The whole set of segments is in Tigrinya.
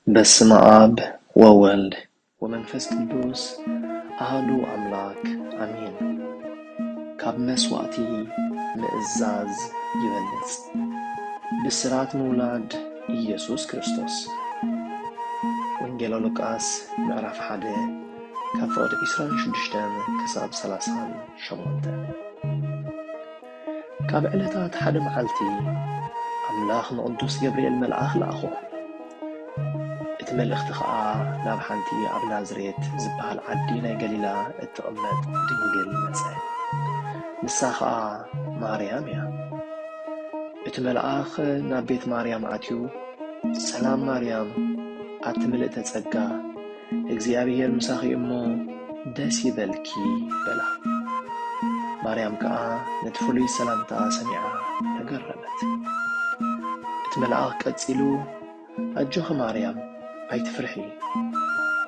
በስመ አብ ወወልድ ወመንፈስ ቅዱስ አሐዱ አምላክ አሜን። ካብ መስዋዕቲ ምእዛዝ ይበልጽ ብስራት ምውላድ ኢየሱስ ክርስቶስ። ወንጌል ሉቃስ ምዕራፍ 1 ካብ ፍቅዲ 26 ክሳብ 38። ካብ ዕለታት ሓደ መዓልቲ አምላኽ ንቅዱስ ገብርኤል መልአኽ ለኣኾ። እቲ መልእኽቲ ከዓ ናብ ሓንቲ ኣብ ናዝሬት ዝበሃል ዓዲ ናይ ገሊላ እትቕመጥ ድንግል መጽአ። ንሳ ከዓ ማርያም እያ። እቲ መልአኽ ናብ ቤት ማርያም ኣትዩ ሰላም ማርያም ኣትምልእተ ጸጋ እግዚአብሔር ምሳኺ እሞ ደስ ይበልኪ በላ። ማርያም ከዓ ነቲ ፍሉይ ሰላምታ ሰሚዓ ተገረመት። እቲ መልአኽ ቀጺሉ ኣጆኸ ማርያም ኣይትፍርሒ፣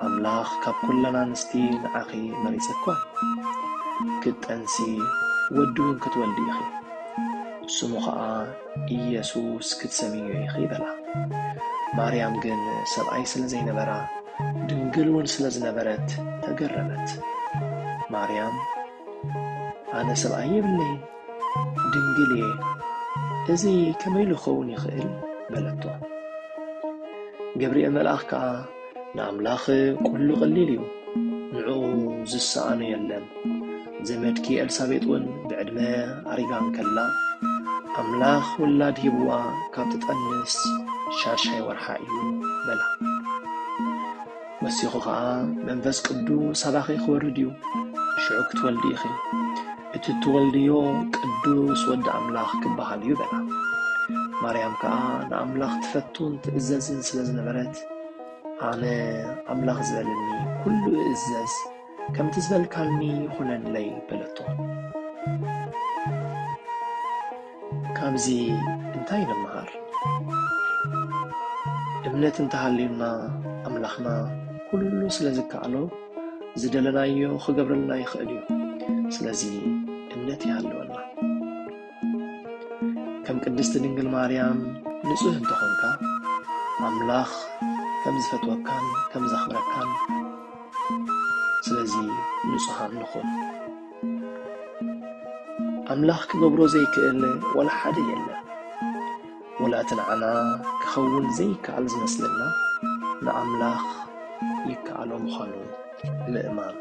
ኣምላኽ ካብ ኩለን ኣንስቲ ንዓኺ መሪጸኳ፣ ክትጠንሲ ወዲ እውን ክትወልዲ ኢኺ፣ ስሙ ከዓ ኢየሱስ ክትሰምዮ ኢኺ በላ። ማርያም ግን ሰብኣይ ስለ ዘይነበራ ድንግል እውን ስለ ዝነበረት ተገረመት። ማርያም ኣነ ሰብኣይ የብለይን ድንግል እየ፣ እዚ ከመይ ልኸውን ይኽእል በለቶ። ገብርኤል መልአኽ ከዓ ንኣምላኽ ኩሉ ቀሊል እዩ፣ ንዕኡ ዝሰኣኖ የለን፣ ዘመድኪ ኤልሳቤጥ እውን ብዕድመ ኣሪጋን ከላ ኣምላኽ ውላድ ሂብዋ ካብ ትጠንስ 6 ወርሓ እዩ በላ። ወሲኹ ከዓ መንፈስ ቅዱስ ኣባኺ ክወርድ እዩ፣ ሽዑ ክትወልዲ ኢኺ፣ እቲ ትወልድዮ ቅዱስ ወዲ ኣምላኽ ክበሃል እዩ በላ። ማርያም ከዓ ንኣምላኽ ትፈቱን ትእዘዝን ስለ ዝነበረት ኣነ ኣምላኽ ዝበለኒ ኩሉ እእዘዝ፣ ከምቲ ዝበልካልኒ ይኹነለይ በለቶ። ካብዚ እንታይ ንመሃር? እምነት እንተሃልዩና ኣምላኽና ኩሉ ስለ ዝከኣሎ ዝደለናዮ ክገብረልና ይኽእል እዩ። ስለዚ እምነት ይሃልወና። ከም ቅድስቲ ድንግል ማርያም ንጹህ እንተኾንካ ኣምላኽ ከም ዝፈትወካን ከም ዘኽብረካን፣ ስለዚ ንጹሃን ንኹን። ኣምላኽ ክገብሮ ዘይክእል ወላ ሓደ የለን። ወላ እቲ ንዓና ክኸውን ዘይከኣል ዝመስለና ንኣምላኽ ይከኣሎ ምዃኑ ምእማን።